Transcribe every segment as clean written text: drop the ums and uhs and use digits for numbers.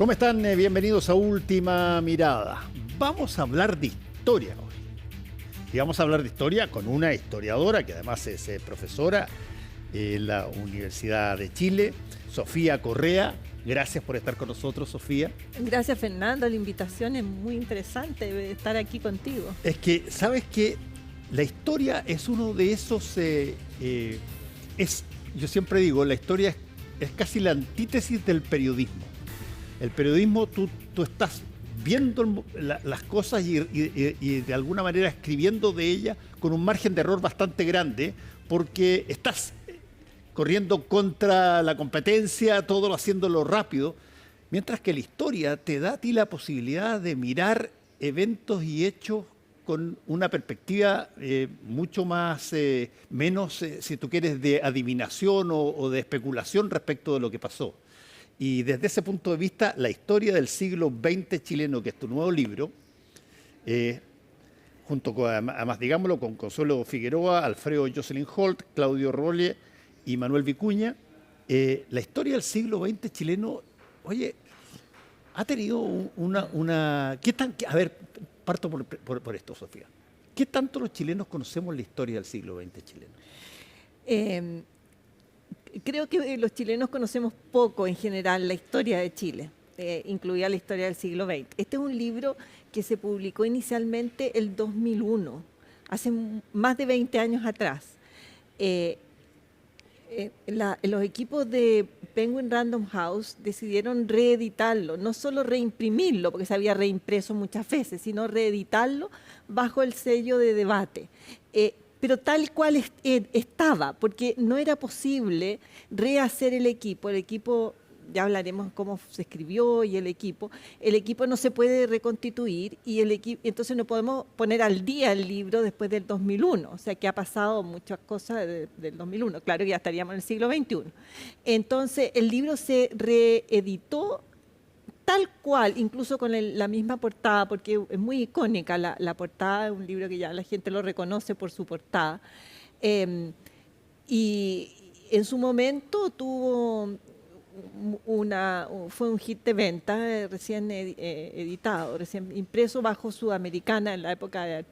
¿Cómo están? Bienvenidos a Última Mirada. Vamos a hablar de historia hoy. Y vamos a hablar de historia con una historiadora que además es profesora en la Universidad de Chile, Sofía Correa. Gracias por estar con nosotros, Sofía. Gracias, Fernando. La invitación es muy interesante estar aquí contigo. Es que, ¿sabes qué? La historia es uno de esos... yo siempre digo, la historia es casi la antítesis del periodismo. El periodismo, tú estás viendo las cosas y de alguna manera escribiendo de ellas con un margen de error bastante grande, porque estás corriendo contra la competencia, todo haciéndolo rápido, mientras que la historia te da a ti la posibilidad de mirar eventos y hechos con una perspectiva mucho más, menos, si tú quieres, de adivinación o de especulación respecto de lo que pasó. Y desde ese punto de vista, la historia del siglo XX chileno, que es tu nuevo libro, junto con, además, digámoslo, con Consuelo Figueroa, Alfredo Jocelyn Holt, Claudio Rolle y Manuel Vicuña, la historia del siglo XX chileno, oye, ha tenido una a ver, parto por esto, Sofía. ¿Qué tanto los chilenos conocemos la historia del siglo XX chileno? Creo que los chilenos conocemos poco en general la historia de Chile, incluida la historia del siglo XX. Este es un libro que se publicó inicialmente el 2001, hace más de 20 años atrás. Los equipos de Penguin Random House decidieron reeditarlo, no solo reimprimirlo, porque se había reimpreso muchas veces, sino reeditarlo bajo el sello de Debate. Pero tal cual estaba, porque no era posible rehacer el equipo. El equipo, ya hablaremos cómo se escribió y el equipo no se puede reconstituir y entonces no podemos poner al día el libro después del 2001, o sea que ha pasado muchas cosas del 2001, claro que ya estaríamos en el siglo XXI. Entonces el libro se reeditó tal cual, incluso con la misma portada, porque es muy icónica la portada, es un libro que ya la gente lo reconoce por su portada. Y en su momento fue un hit de venta, recién editado, recién impreso bajo Sudamericana, en la época de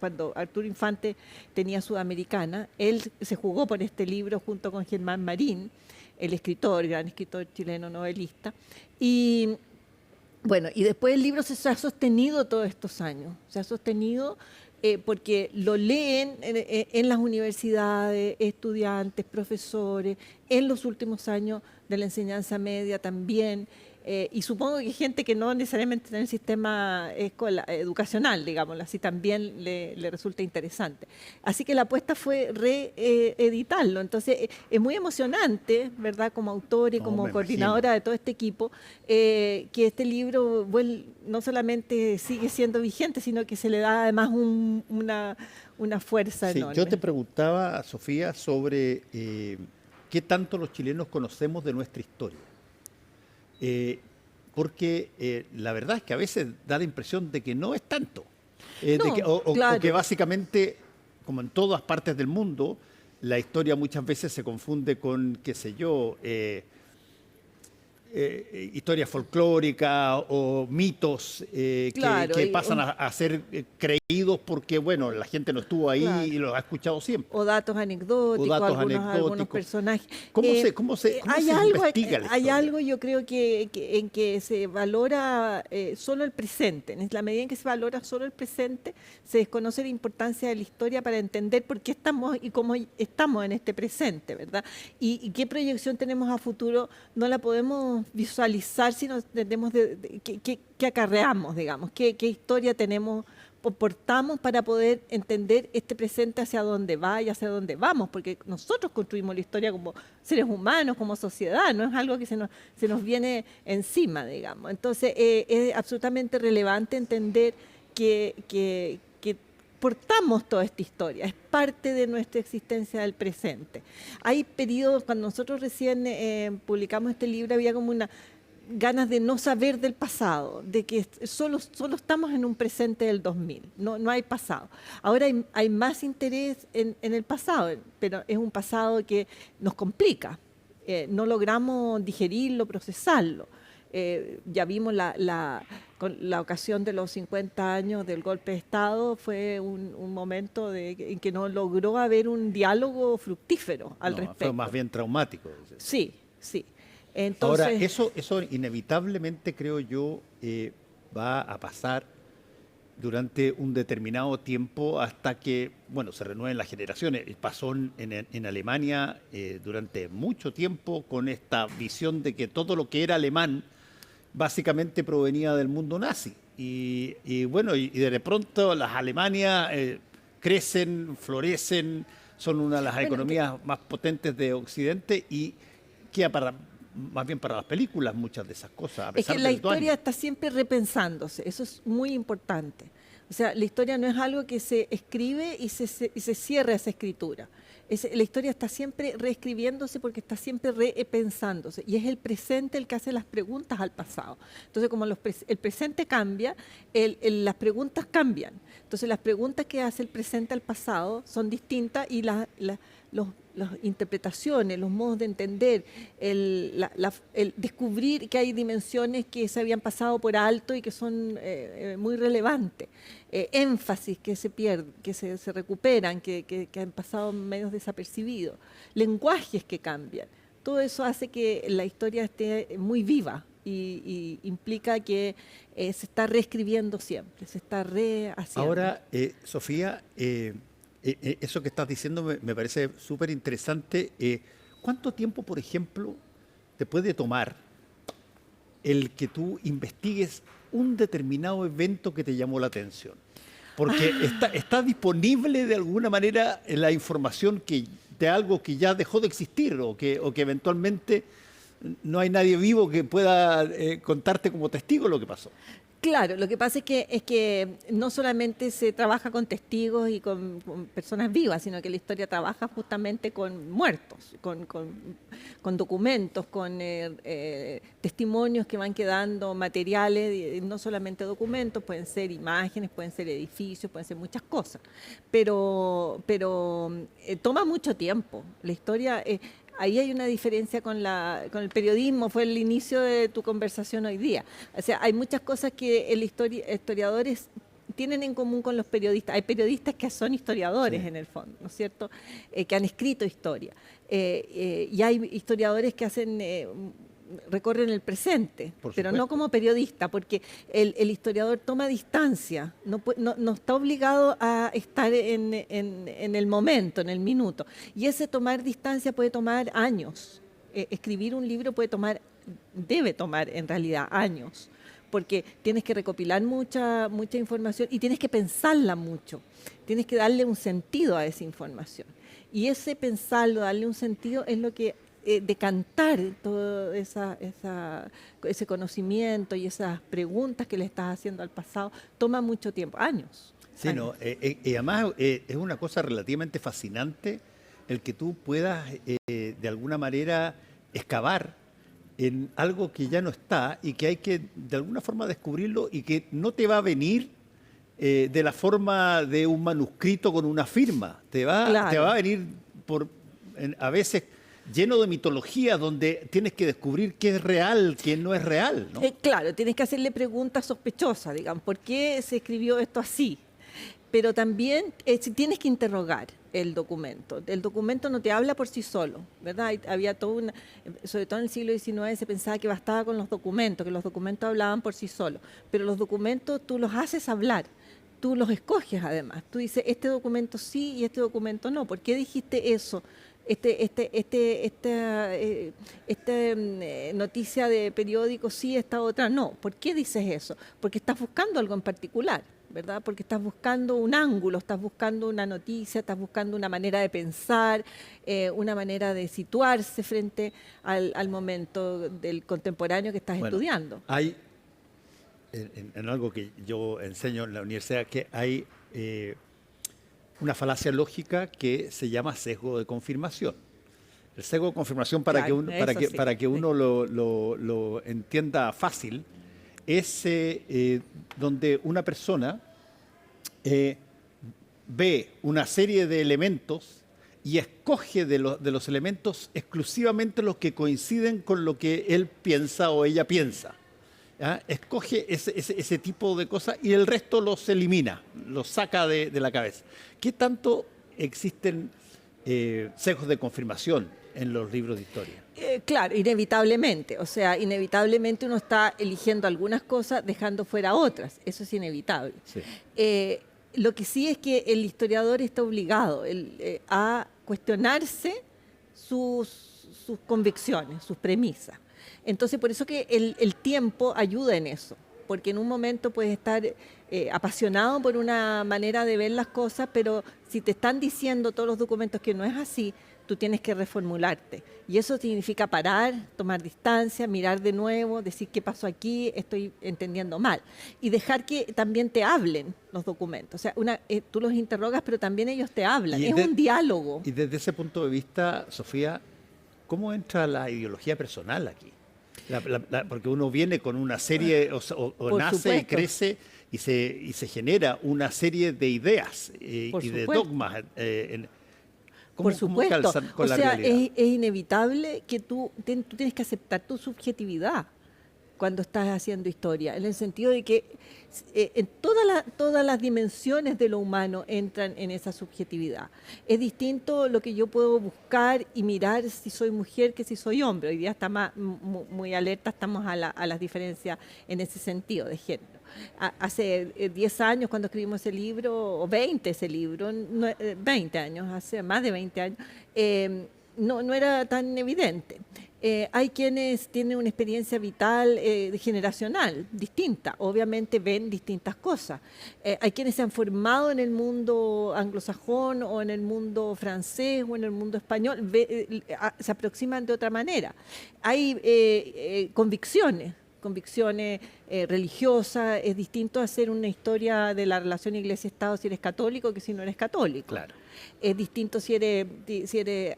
cuando Arturo Infante tenía Sudamericana. Él se jugó por este libro junto con Germán Marín, el escritor, gran escritor chileno, novelista. Y bueno, y después el libro se ha sostenido todos estos años, se ha sostenido porque lo leen en las universidades, estudiantes, profesores, en los últimos años de la enseñanza media también, y supongo que gente que no necesariamente está en el sistema educacional, digámoslo así, también le resulta interesante. Así que la apuesta fue reeditarlo. Entonces, es muy emocionante, ¿verdad?, como autor y como coordinadora de todo este equipo, que este libro no solamente sigue siendo vigente, sino que se le da además una fuerza enorme. Yo te preguntaba, Sofía, sobre qué tanto los chilenos conocemos de nuestra historia. Porque la verdad es que a veces da la impresión de que no es tanto. O que básicamente, como en todas partes del mundo, la historia muchas veces se confunde con, qué sé yo, historia folclórica o mitos que pasan a ser creídos porque, bueno, la gente no estuvo ahí y los ha escuchado siempre. O datos anecdóticos, algunos personajes. ¿Cómo se investiga la historia? Hay algo, yo creo, en que se valora solo el presente. En la medida en que se valora solo el presente, se desconoce la importancia de la historia para entender por qué estamos y cómo estamos en este presente, ¿verdad? Y qué proyección tenemos a futuro, no la podemos visualizar si no entendemos qué acarreamos, digamos, qué historia portamos para poder entender este presente hacia dónde va y hacia dónde vamos, porque nosotros construimos la historia como seres humanos, como sociedad, no es algo que se nos viene encima, digamos. Entonces, es absolutamente relevante entender que portamos toda esta historia, es parte de nuestra existencia del presente. Hay periodos, cuando nosotros recién publicamos este libro, había como ganas de no saber del pasado, de que solo estamos en un presente del 2000, no hay pasado. Ahora hay más interés en el pasado, pero es un pasado que nos complica, no logramos digerirlo, procesarlo. Ya vimos con la ocasión de los 50 años del golpe de Estado, fue un momento en que no logró haber un diálogo fructífero al respecto. Fue más bien traumático. Sí, sí. Ahora, Entonces, eso inevitablemente, creo yo, va a pasar durante un determinado tiempo hasta que, bueno, se renueven las generaciones. Pasó en Alemania durante mucho tiempo con esta visión de que todo lo que era alemán básicamente provenía del mundo nazi. Bueno, y de pronto las Alemanias crecen, florecen, son una de las economías más potentes de Occidente y queda más bien para las películas muchas de esas cosas. es que la historia está siempre repensándose, eso es muy importante. O sea, la historia no es algo que se escribe y se cierra esa escritura. La historia está siempre reescribiéndose porque está siempre repensándose. Y es el presente el que hace las preguntas al pasado. Entonces, como el presente cambia, las preguntas cambian. Entonces, las preguntas que hace el presente al pasado son distintas y las interpretaciones, los modos de entender, el descubrir que hay dimensiones que se habían pasado por alto y que son muy relevantes, énfasis que se pierden, que se recuperan, que han pasado medios desapercibidos, lenguajes que cambian. Todo eso hace que la historia esté muy viva y implica que se está reescribiendo siempre, se está rehaciendo. Ahora, Sofía, eso que estás diciendo me parece súper interesante. ¿Cuánto tiempo, por ejemplo, te puede tomar el que tú investigues un determinado evento que te llamó la atención? Porque está disponible de alguna manera la información de algo que ya dejó de existir o que eventualmente no hay nadie vivo que pueda contarte como testigo lo que pasó. Claro, lo que pasa es que no solamente se trabaja con testigos y con personas vivas, sino que la historia trabaja justamente con muertos, con documentos, con testimonios que van quedando, materiales, no solamente documentos, pueden ser imágenes, pueden ser edificios, pueden ser muchas cosas, pero toma mucho tiempo. La historia... ahí hay una diferencia con el periodismo, fue el inicio de tu conversación hoy día. O sea, hay muchas cosas que historiadores tienen en común con los periodistas. Hay periodistas que son historiadores, sí, en el fondo, ¿no es cierto?, que han escrito historia. Y hay historiadores que recorren el presente, pero no como periodista, porque el historiador toma distancia, no está obligado a estar en el momento, en el minuto. Y ese tomar distancia puede tomar años. Escribir un libro debe tomar en realidad años, porque tienes que recopilar mucha información y tienes que pensarla mucho, tienes que darle un sentido a esa información. Y ese pensarlo, darle un sentido, es lo que decantar todo ese conocimiento y esas preguntas que le estás haciendo al pasado, toma mucho tiempo, años. Sí, años. No, y además es una cosa relativamente fascinante el que tú puedas de alguna manera excavar en algo que ya no está y que hay que de alguna forma descubrirlo y que no te va a venir de la forma de un manuscrito con una firma, te va a venir a veces lleno de mitología, donde tienes que descubrir qué es real, qué no es real, ¿no? Claro, tienes que hacerle preguntas sospechosas, digamos, ¿por qué se escribió esto así? Pero también tienes que interrogar el documento. El documento no te habla por sí solo, ¿verdad? Había sobre todo en el siglo XIX se pensaba que bastaba con los documentos, que los documentos hablaban por sí solos, pero los documentos tú los haces hablar. Tú los escoges además. Tú dices, este documento sí y este documento no. ¿Por qué dijiste eso? Esta noticia de periódico sí, esta otra no. ¿Por qué dices eso? Porque estás buscando algo en particular, ¿verdad? Porque estás buscando un ángulo, estás buscando una noticia, estás buscando una manera de pensar, una manera de situarse frente al momento del contemporáneo que estás estudiando. Hay, en algo que yo enseño en la universidad, que hay una falacia lógica que se llama sesgo de confirmación. El sesgo de confirmación, para que uno lo entienda fácil, es donde una persona ve una serie de elementos y escoge de los elementos exclusivamente los que coinciden con lo que él piensa o ella piensa. ¿ah? Escoge ese tipo de cosas y el resto los elimina, los saca de la cabeza. ¿Qué tanto existen sesgos de confirmación en los libros de historia? Claro, inevitablemente. O sea, inevitablemente uno está eligiendo algunas cosas, dejando fuera otras. Eso es inevitable. Sí. Lo que sí es que el historiador está obligado a cuestionarse sus convicciones, sus premisas. Entonces, por eso que el tiempo ayuda en eso, porque en un momento puedes estar apasionado por una manera de ver las cosas, pero si te están diciendo todos los documentos que no es así, tú tienes que reformularte. Y eso significa parar, tomar distancia, mirar de nuevo, decir qué pasó aquí, estoy entendiendo mal. Y dejar que también te hablen los documentos. O sea, tú los interrogas, pero también ellos te hablan. Es un diálogo. Y desde ese punto de vista, Sofía, ¿cómo entra la ideología personal aquí? Porque uno viene con una serie, o nace supuesto. y crece y se genera una serie de ideas y de dogmas. ¿Cómo calzan con la realidad? Es inevitable que tú tienes que aceptar tu subjetividad cuando estás haciendo historia, en el sentido de que en todas las dimensiones de lo humano entran en esa subjetividad. Es distinto lo que yo puedo buscar y mirar si soy mujer que si soy hombre. Hoy día está muy alerta, estamos a las diferencias en ese sentido de género. Hace 10 años cuando escribimos ese libro, o 20 ese libro, 20 años, hace más de 20 años, no era tan evidente. Hay quienes tienen una experiencia vital generacional distinta, obviamente ven distintas cosas. Hay quienes se han formado en el mundo anglosajón o en el mundo francés o en el mundo español, se aproximan de otra manera. Hay convicciones religiosas. Es distinto hacer una historia de la relación iglesia-estado si eres católico que si no eres católico. Claro. Es distinto si eres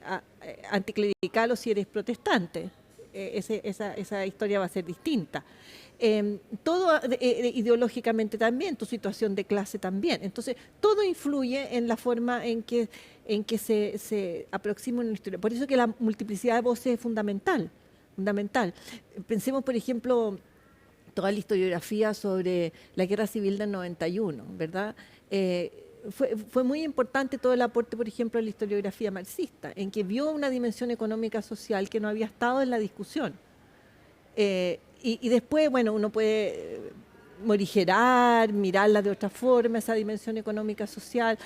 anticlerical o si eres protestante. Esa historia va a ser distinta. Todo ideológicamente también, tu situación de clase también. Entonces, todo influye en la forma en que se aproxima una historia. Por eso que la multiplicidad de voces es fundamental. Pensemos, por ejemplo, toda la historiografía sobre la Guerra Civil del 91, ¿verdad? Fue muy importante todo el aporte, por ejemplo, de la historiografía marxista, en que vio una dimensión económica social que no había estado en la discusión. Y después, bueno, uno puede morigerar, mirarla de otra forma, esa dimensión económica social,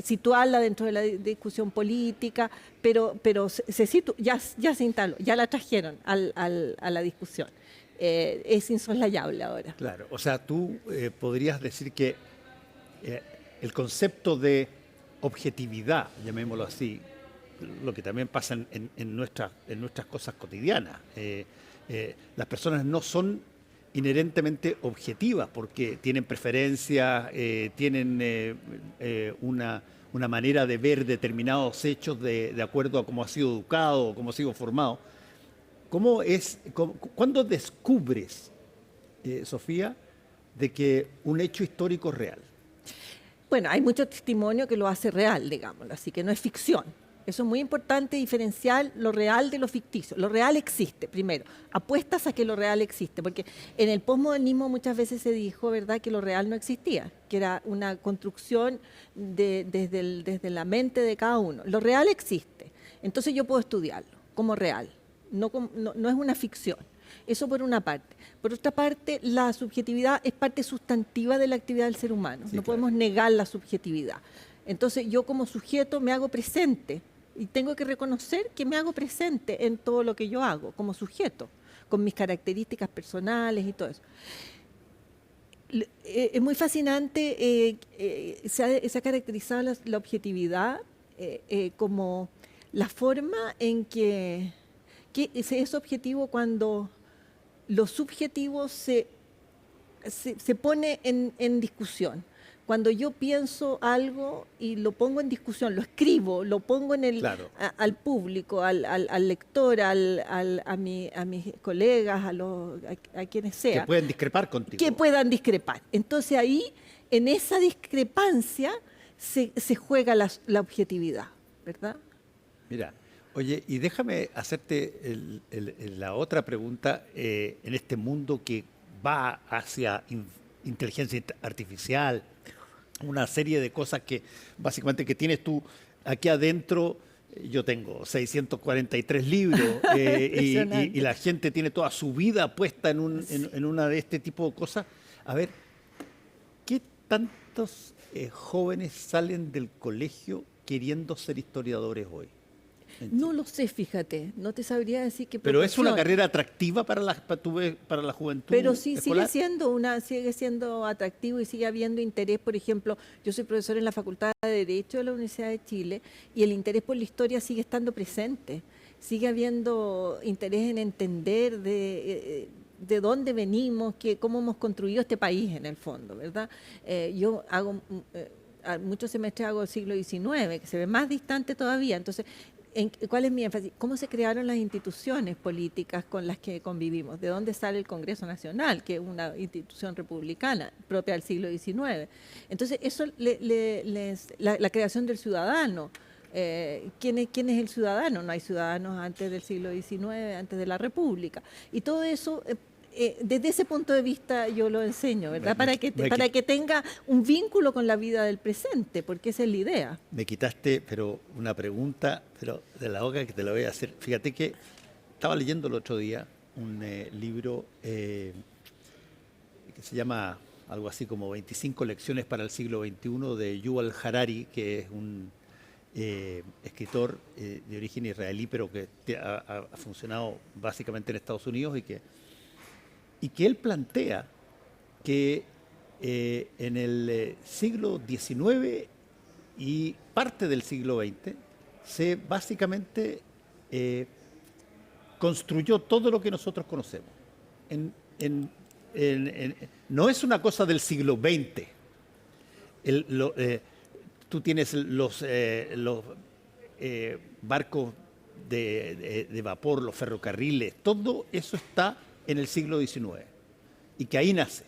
situarla dentro de la discusión política, pero ya se instaló, ya la trajeron a la discusión. Es insoslayable ahora. Claro, o sea, tú podrías decir que el concepto de objetividad, llamémoslo así, lo que también pasa en nuestras cosas cotidianas, las personas no son inherentemente objetivas porque tienen preferencias, tienen una manera de ver determinados hechos de acuerdo a cómo ha sido educado o cómo ha sido formado. ¿Cuándo descubres, Sofía, de que un hecho histórico es real? Bueno, hay mucho testimonio que lo hace real, digámoslo, así que no es ficción. Eso es muy importante, diferenciar lo real de lo ficticio. Lo real existe, primero. Apuestas a que lo real existe, porque en el posmodernismo muchas veces se dijo, ¿verdad?, que lo real no existía, que era una construcción desde la mente de cada uno. Lo real existe, entonces yo puedo estudiarlo como real, no es una ficción. Eso por una parte. Por otra parte, la subjetividad es parte sustantiva de la actividad del ser humano. Sí, no claro. podemos negar la subjetividad. Entonces yo como sujeto me hago presente y tengo que reconocer que me hago presente en todo lo que yo hago como sujeto, con mis características personales y todo eso. Es muy fascinante, se ha caracterizado la objetividad como la forma en que es objetivo cuando lo subjetivo se pone en discusión. Cuando yo pienso algo y lo pongo en discusión, lo escribo, lo pongo Claro. al público, al lector, a mis colegas, a quienes sea. Que pueden discrepar contigo. Que puedan discrepar. Entonces ahí, en esa discrepancia, se juega la objetividad, ¿verdad? Mira, oye, y déjame hacerte la otra pregunta en este mundo que va hacia inteligencia artificial, una serie de cosas que básicamente que tienes tú aquí adentro. Yo tengo 643 libros y la gente tiene toda su vida puesta en una de este tipo de cosas. A ver, ¿qué tantos jóvenes salen del colegio queriendo ser historiadores hoy? No lo sé, fíjate, no te sabría decir qué Pero es una proporción. carrera atractiva para para la juventud Pero sí, escolar. sigue siendo atractivo y sigue habiendo interés. Por ejemplo, yo soy profesor en la Facultad de Derecho de la Universidad de Chile y el interés por la historia sigue estando presente. Sigue habiendo interés en entender de dónde venimos, cómo hemos construido este país en el fondo, ¿verdad? Yo hago muchos semestres hago el siglo XIX, que se ve más distante todavía. Entonces, ¿cuál es mi énfasis? ¿Cómo se crearon las instituciones políticas con las que convivimos? ¿De dónde sale el Congreso Nacional, que es una institución republicana propia del siglo XIX? Entonces, eso la creación del ciudadano. ¿Quién es el ciudadano? No hay ciudadanos antes del siglo XIX, antes de la República. Y todo eso, desde ese punto de vista yo lo enseño, ¿verdad? Para que tenga un vínculo con la vida del presente, porque esa es la idea. Me quitaste, pero una pregunta, pero de la boca que te la voy a hacer. Fíjate que estaba leyendo el otro día un libro que se llama algo así como 25 lecciones para el siglo XXI de Yuval Harari, que es un escritor de origen israelí, pero que ha funcionado básicamente en Estados Unidos y que él plantea que en el siglo XIX y parte del siglo XX se básicamente construyó todo lo que nosotros conocemos. No es una cosa del siglo XX. Tú tienes los barcos de vapor, los ferrocarriles, todo eso está en el siglo XIX y que ahí nace.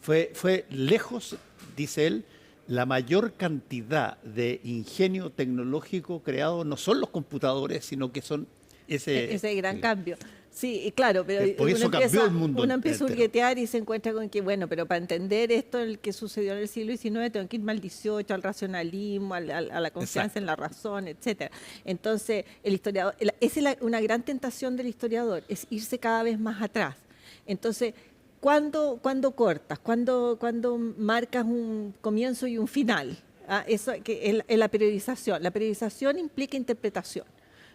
Fue lejos, dice él, la mayor cantidad de ingenio tecnológico creado no son los computadores, sino que son ese gran cambio. Sí, y claro, pero porque eso cambió el mundo uno empieza a entero. hurguetear y se encuentra con que, bueno, pero para entender esto, el que sucedió en el siglo XIX, tengo que irme al XVIII, al racionalismo, a la confianza Exacto. en la razón, etcétera. Entonces, el historiador, esa es una gran tentación del historiador, es irse cada vez más atrás. Entonces, ¿cuándo cortas? ¿Cuándo marcas un comienzo y un final? Eso que es la periodización. La periodización implica interpretación.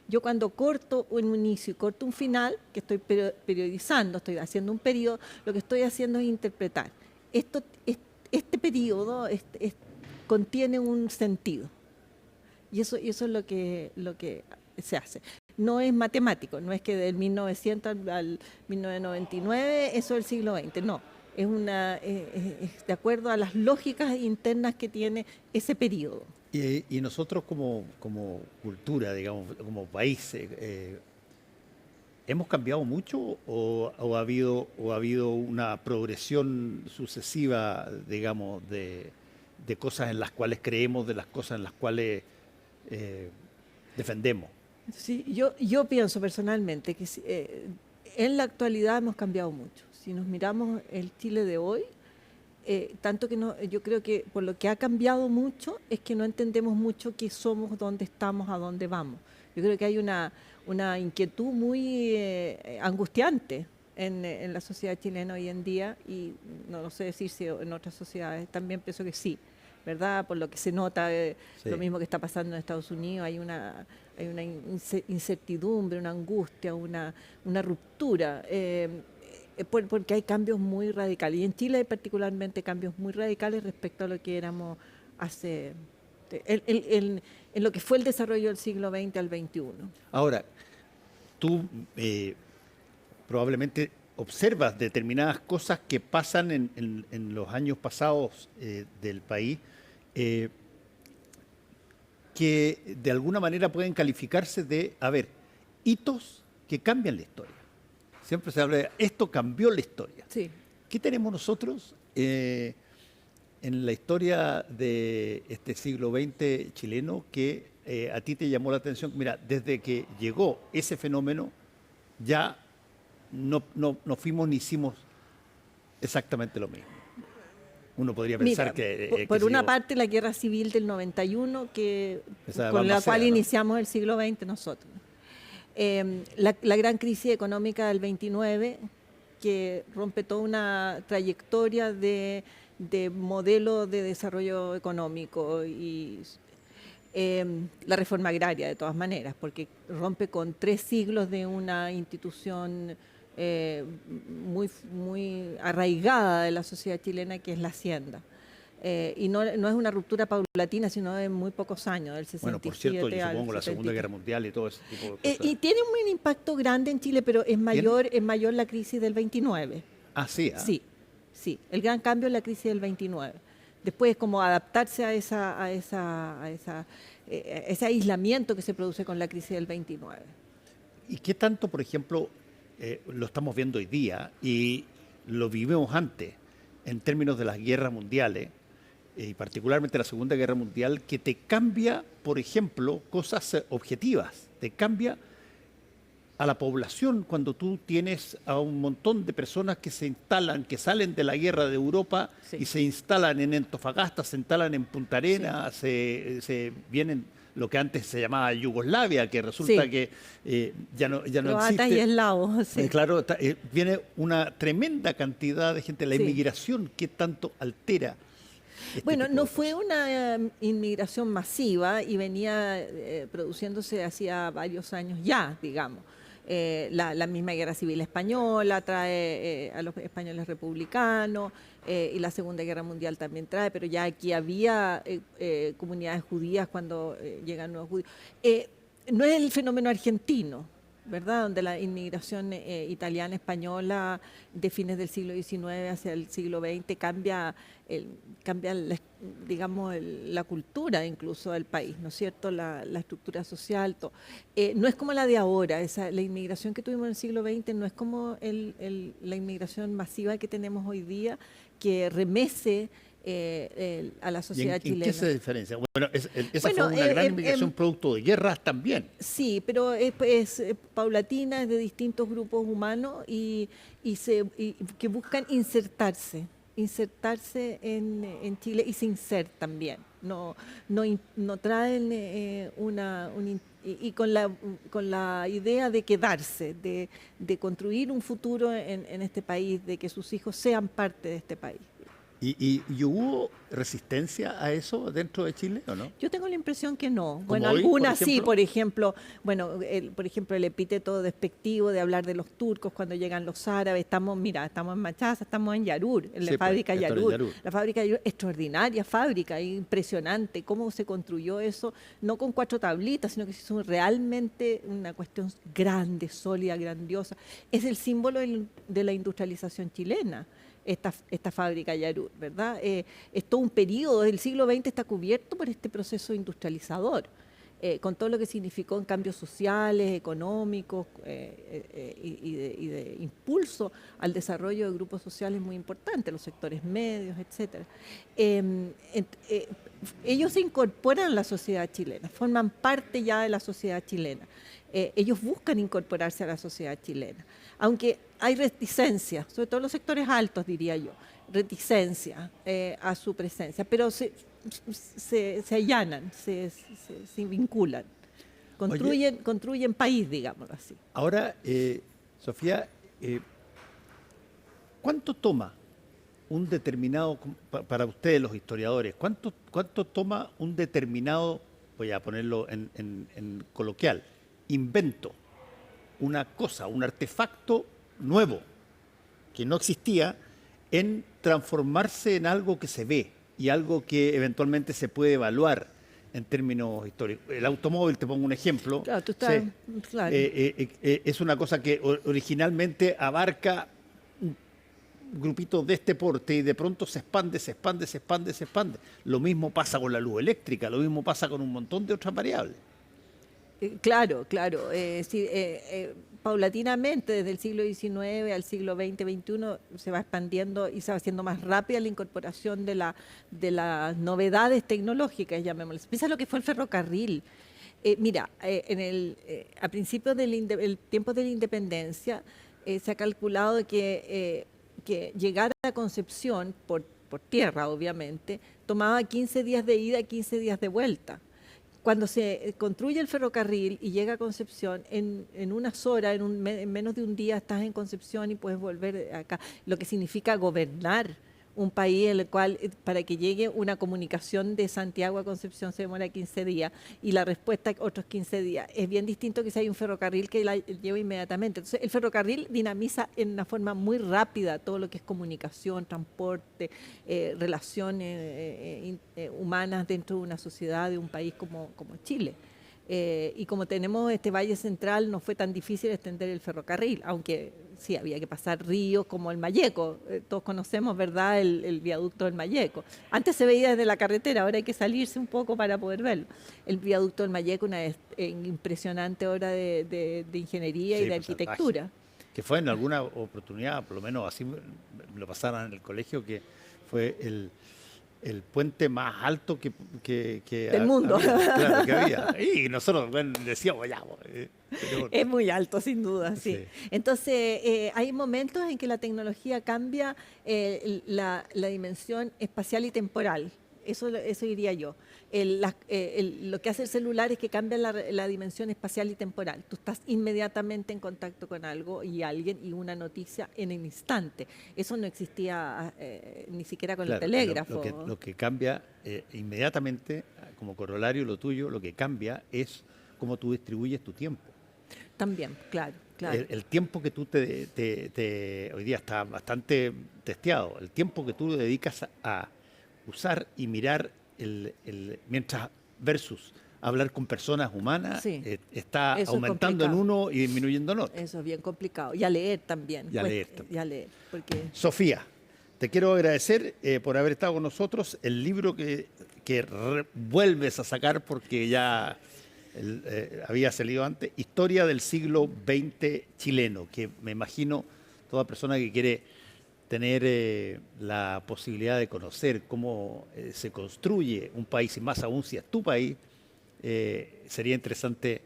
Yo cuando corto un inicio y corto un final, que estoy periodizando, estoy haciendo un periodo, lo que estoy haciendo es interpretar. Este periodo contiene un sentido. Y eso es lo que se hace. No es matemático, no es que del 1900 al 1999, eso es el siglo XX, no. Es de acuerdo a las lógicas internas que tiene ese periodo. Y nosotros como cultura, digamos, como país, ¿hemos cambiado mucho o ha habido una progresión sucesiva, digamos, de cosas en las cuales creemos, de las cosas en las cuales defendemos? Sí, yo pienso personalmente que en la actualidad hemos cambiado mucho. Si nos miramos el Chile de hoy, tanto que yo creo que por lo que ha cambiado mucho es que no entendemos mucho qué somos, dónde estamos, a dónde vamos. Yo creo que hay una inquietud muy angustiante en la sociedad chilena hoy en día, y no lo sé decir si en otras sociedades, también pienso que sí, ¿verdad? Por lo que se nota, Sí. lo mismo que está pasando en Estados Unidos, hay una incertidumbre, una angustia, una ruptura. Porque hay cambios muy radicales. Y en Chile hay particularmente cambios muy radicales respecto a lo que éramos hace, en lo que fue el desarrollo del siglo XX al XXI. Ahora, tú probablemente observas determinadas cosas que pasan en los años pasados del país que de alguna manera pueden calificarse de, hitos que cambian la historia. Siempre se habla de esto cambió la historia. Sí. ¿Qué tenemos nosotros en la historia de este siglo XX chileno que a ti te llamó la atención? Mira, desde que llegó ese fenómeno ya no fuimos ni hicimos exactamente lo mismo. Uno podría pensar Mira, por una parte la guerra civil del 91, esa con la balmaceda, cual ¿no? iniciamos el siglo XX nosotros. La gran crisis económica del 29, que rompe toda una trayectoria de modelo de desarrollo económico y la reforma agraria de todas maneras, porque rompe con 3 siglos de una institución muy arraigada de la sociedad chilena, que es la hacienda. Y no es una ruptura paulatina, sino de muy pocos años, del 67 Bueno, por cierto, yo al supongo la 70. Segunda Guerra Mundial y todo ese tipo de cosas. Y tiene un impacto grande en Chile, pero es mayor la crisis del 29. Ah, sí, Sí, sí, el gran cambio es la crisis del 29. Después es como adaptarse a ese aislamiento que se produce con la crisis del 29. ¿Y qué tanto, por ejemplo, lo estamos viendo hoy día y lo vivimos antes en términos de las guerras mundiales, y particularmente la Segunda Guerra Mundial, que te cambia, por ejemplo, cosas objetivas, te cambia a la población cuando tú tienes a un montón de personas que se instalan, que salen de la guerra de Europa Sí. y se instalan en Antofagasta, se instalan en Punta Arenas, se vienen lo que antes se llamaba Yugoslavia, que resulta Sí. que ya no Croatas y existe. eslavos, sí. Claro, viene una tremenda cantidad de gente. La Sí. inmigración, ¿qué tanto altera? Bueno, tipo no de fue cosas? una inmigración masiva y venía produciéndose hacía varios años ya, digamos. La misma guerra civil española trae a los españoles republicanos, y la Segunda Guerra Mundial también trae, pero ya aquí había comunidades judías cuando llegan nuevos judíos. No es el fenómeno argentino, ¿verdad? Donde la inmigración italiana, española de fines del siglo XIX hacia el siglo XX cambia digamos, la cultura incluso del país, ¿no es cierto? La estructura social, todo. No es como la de ahora, la inmigración que tuvimos en el siglo XX no es como la inmigración masiva que tenemos hoy día, que remece a la ¿Y sociedad en chilena. qué se diferencia? Bueno, esa Bueno, fue una gran inmigración producto de guerras también. Sí, pero es paulatina, es de distintos grupos humanos y que buscan insertarse en Chile, y se insertan bien. No traen y con la idea de quedarse, de construir un futuro en este país, de que sus hijos sean parte de este país. ¿Y hubo resistencia a eso dentro de Chile o no? Yo tengo la impresión que no. ¿Como Bueno, hoy, algunas por sí, ejemplo? por ejemplo, el epíteto despectivo de hablar de los turcos cuando llegan los árabes. Estamos en Machaza, estamos en Yarur, en la Sí, pues, fábrica esto era Yarur. Yarur. La fábrica Yarur, extraordinaria fábrica, impresionante cómo se construyó eso, no con 4 tablitas, sino que se hizo realmente una cuestión grande, sólida, grandiosa. Es el símbolo de la industrialización chilena. Esta fábrica Yarur, ¿verdad? Es todo un periodo del siglo XX, está cubierto por este proceso industrializador, con todo lo que significó en cambios sociales, económicos, y de impulso al desarrollo de grupos sociales muy importantes, los sectores medios, etc. Ellos se incorporan a la sociedad chilena, forman parte ya de la sociedad chilena. Ellos buscan incorporarse a la sociedad chilena, aunque hay reticencia, sobre todo en los sectores altos, diría yo, reticencia a su presencia, pero se allanan, se vinculan, construyen país, digámoslo así. Ahora, Sofía, ¿cuánto toma un determinado, para ustedes los historiadores, cuánto toma un determinado, voy a ponerlo en coloquial, invento, una cosa, un artefacto nuevo que no existía, en transformarse en algo que se ve y algo que eventualmente se puede evaluar en términos históricos? El automóvil, te pongo un ejemplo. Claro, tú estás, claro. Es una cosa que originalmente abarca un grupito de este porte y de pronto se expande. Lo mismo pasa con la luz eléctrica, lo mismo pasa con un montón de otras variables. Claro. Paulatinamente, desde el siglo XIX al siglo XX-XXI, se va expandiendo y se va haciendo más rápida la incorporación de las novedades tecnológicas, llamémoslas. Piensa lo que fue el ferrocarril. A principios del tiempo de la independencia, se ha calculado que llegar a Concepción, por tierra obviamente, tomaba 15 días de ida y 15 días de vuelta. Cuando se construye el ferrocarril y llega a Concepción, en unas horas, en menos de un día estás en Concepción y puedes volver acá, lo que significa gobernar un país en el cual para que llegue una comunicación de Santiago a Concepción se demora 15 días y la respuesta otros 15 días. Es bien distinto que si hay un ferrocarril que la lleva inmediatamente. Entonces, el ferrocarril dinamiza en una forma muy rápida todo lo que es comunicación, transporte, relaciones humanas dentro de una sociedad, de un país como Chile. Y como tenemos este valle central, no fue tan difícil extender el ferrocarril, aunque sí había que pasar ríos como el Malleco. Todos conocemos, ¿verdad?, el viaducto del Malleco. Antes se veía desde la carretera, ahora hay que salirse un poco para poder verlo. El viaducto del Malleco, una impresionante obra de ingeniería y de arquitectura. Que fue en alguna oportunidad, por lo menos así me lo pasaron en el colegio, que fue el puente más alto que del mundo. Claro, que había. Y nosotros decíamos, ya. Es muy alto, sin duda, sí. Entonces, hay momentos en que la tecnología cambia la dimensión espacial y temporal. Eso diría yo. Lo que hace el celular es que cambia la dimensión espacial y temporal. Tú estás inmediatamente en contacto con algo y alguien y una noticia en el instante. Eso no existía ni siquiera con el telégrafo. Lo que cambia inmediatamente, como corolario lo tuyo, lo que cambia es cómo tú distribuyes tu tiempo. También, claro. El tiempo que tú hoy día está bastante testeado, el tiempo que tú dedicas a usar y mirar mientras versus hablar con personas humanas, está aumentando en uno y disminuyendo en otro. Eso es bien complicado. Y a leer también. Y a leer. Porque... Sofía, te quiero agradecer por haber estado con nosotros. El libro que vuelves a sacar porque ya había salido antes, Historia del siglo XX chileno, que me imagino toda persona que quiere tener la posibilidad de conocer cómo se construye un país, y más aún si es tu país, sería interesante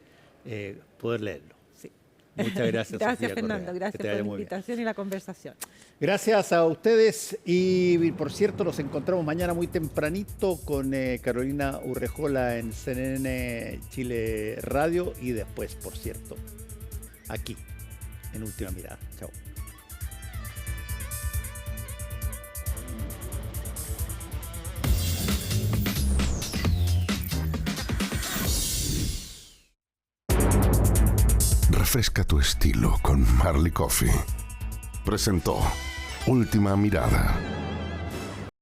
poder leerlo. Sí. Muchas gracias, Gracias, Sofía Fernando. Correa. Gracias por la invitación y la conversación. Gracias a ustedes y, por cierto, nos encontramos mañana muy tempranito con Carolina Urrejola en CNN Chile Radio y después, por cierto, aquí en Última Mirada. Chao. Refresca tu estilo con Marley Coffee. Presentó Última Mirada.